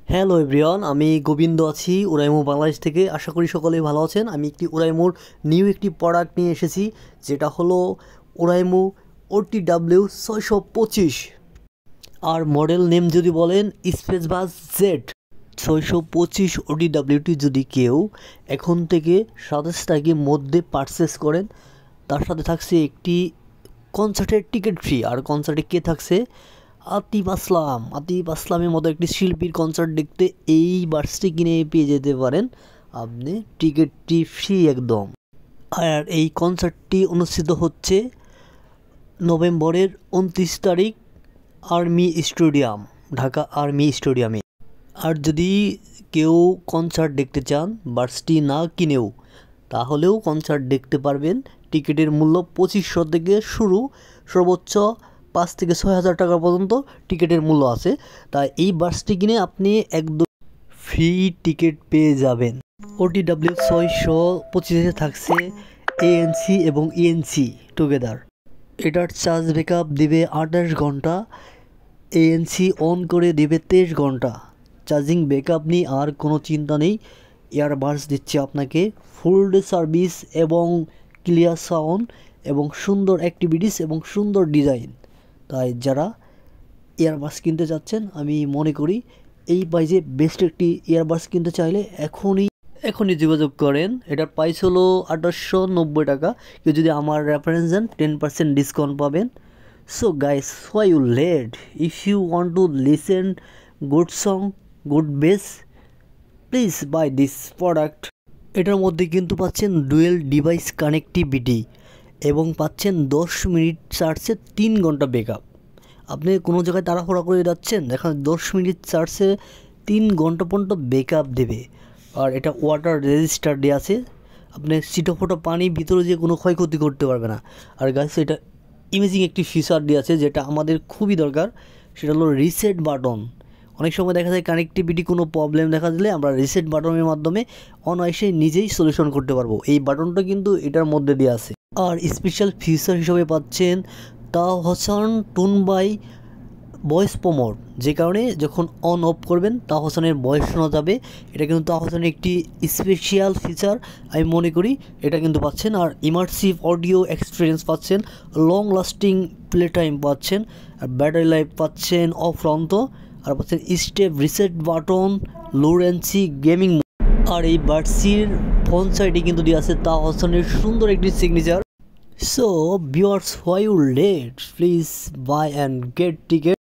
Hello everyone, আমি গোবিন্দ আছি উরাইমো বাংলাদেশ থেকে। আশা করি সকলেই ভালো আছেন। আমি একটি উরাইমোর নিউ একটি প্রোডাক্ট নিয়ে এসেছি, যেটা হলো উরাইমো OTW 625। আর মডেল নেম যদি বলেন স্পেসবাস জেড 625 OTWটি যদি কেউ এখন থেকে 27 তারিখের মধ্যে পারচেস করেন, তার সাথে থাকছে একটি কনসার্টের টিকিট ফ্রি। আর কনসার্টে কে থাকছে? আতিফ আসলামের মতো একটি শিল্পীর কনসার্ট দেখতে এই বাসটি কিনে পেয়ে যেতে পারেন আপনি টিকিটটি ফ্রি একদম। আর এই কনসার্টটি অনুষ্ঠিত হচ্ছে নভেম্বরের 29 তারিখ আর্মি স্টেডিয়াম, ঢাকা আর্মি স্টেডিয়ামে। আর যদি কেউ কনসার্ট দেখতে চান বাসটি না কিনেও, তাহলেও কনসার্ট দেখতে পারবেন। টিকিটের মূল্য 2500 থেকে শুরু, সর্বোচ্চ 5 থেকে 6,000 টাকা পর্যন্ত টিকিটের মূল্য আছে। তাই এই বাসটি কিনে আপনি একদম ফ্রি টিকিট পেয়ে যাবেন। OTW 625 থাকছে ANC এবং ENC টুগেদার। এটার চার্জ ব্যাকআপ দিবে 28 ঘন্টা, ANC অন করে দেবে 23 ঘন্টা। চার্জিং ব্যাকআপ নিয়ে আর কোনো চিন্তা নেই। ইয়ারবাডস দিচ্ছে আপনাকে ফুল ডে সার্ভিস এবং ক্লিয়ার সাউন্ড এবং সুন্দর অ্যাক্টিভিটিস এবং সুন্দর ডিজাইন। তাই যারা ইয়ারবাডস কিনতে চাচ্ছেন, আমি মনে করি এই প্রাইজে বেস্ট একটি ইয়ারবাডস কিনতে চাইলে এখনই যোগাযোগ করেন। এটার প্রাইস হলো 2890 টাকা। কেউ যদি আমার রেফারেন্স দেন 10% ডিসকাউন্ট পাবেন। So guys, why you late? If you want to listen good song, good bass, please buy this product. এটার মধ্যে কিন্তু পাচ্ছেন ডুয়েল ডিভাইস কানেক্টিভিটি এবং পাচ্ছেন 10 মিনিট চার্জে 3 ঘন্টা ব্যাকআপ। আপনি কোনো জায়গায় তাড়াহুড়া করে যাচ্ছেন, দেখেন 10 মিনিট চার্জে 3 ঘন্টা পর্যন্ত ব্যাকআপ দেবে। আর এটা ওয়াটার রেজিস্টার দেওয়া আছে, আপনি ছিটোফোঁটা পানি ভিতরে যে কোনো ক্ষয়ক্ষতি করতে পারবে না। আর গাইস, এটা ইমেজিং একটি ফিচার দেওয়া আছে যেটা আমাদের খুবই দরকার, সেটা হলো রিসেট বাটন। অনেক সময় দেখা যায় কানেক্টিভিটি কোনো প্রবলেম দেখা দিলে আমরা রিসেট বাটনের মাধ্যমে অনায়াসে নিজেই সলিউশন করতে পারবো। এই বাটনটা কিন্তু এটার মধ্যে দেওয়া আছে। আর স্পেশাল ফিচার হিসেবে পাচ্ছেন তাহসান টুন বাই ভয়েস প্রমোট, যে কারণে যখন অন অফ করবেন তাহসানের ভয়েস শোনা যাবে। এটা কিন্তু তাহসানের একটি স্পেশাল ফিচার আমি মনে করি, এটা কিন্তু পাচ্ছেন। আর ইমার্সিভ অডিও এক্সপিরিয়েন্স পাচ্ছেন, লং লাস্টিং প্লে টাইম পাচ্ছেন, আর ব্যাটারি লাইফ পাচ্ছেন অফুরন্ত। আর পাচ্ছেন স্টেপ রিসেট বাটন, লো রেঞ্জি গেমিং। আর এই বাডসির ফোন সাইডে কিন্তু দিয়ে আছে তাহসানের সুন্দর একটি signature. So viewers, why you late? Please buy and get ticket.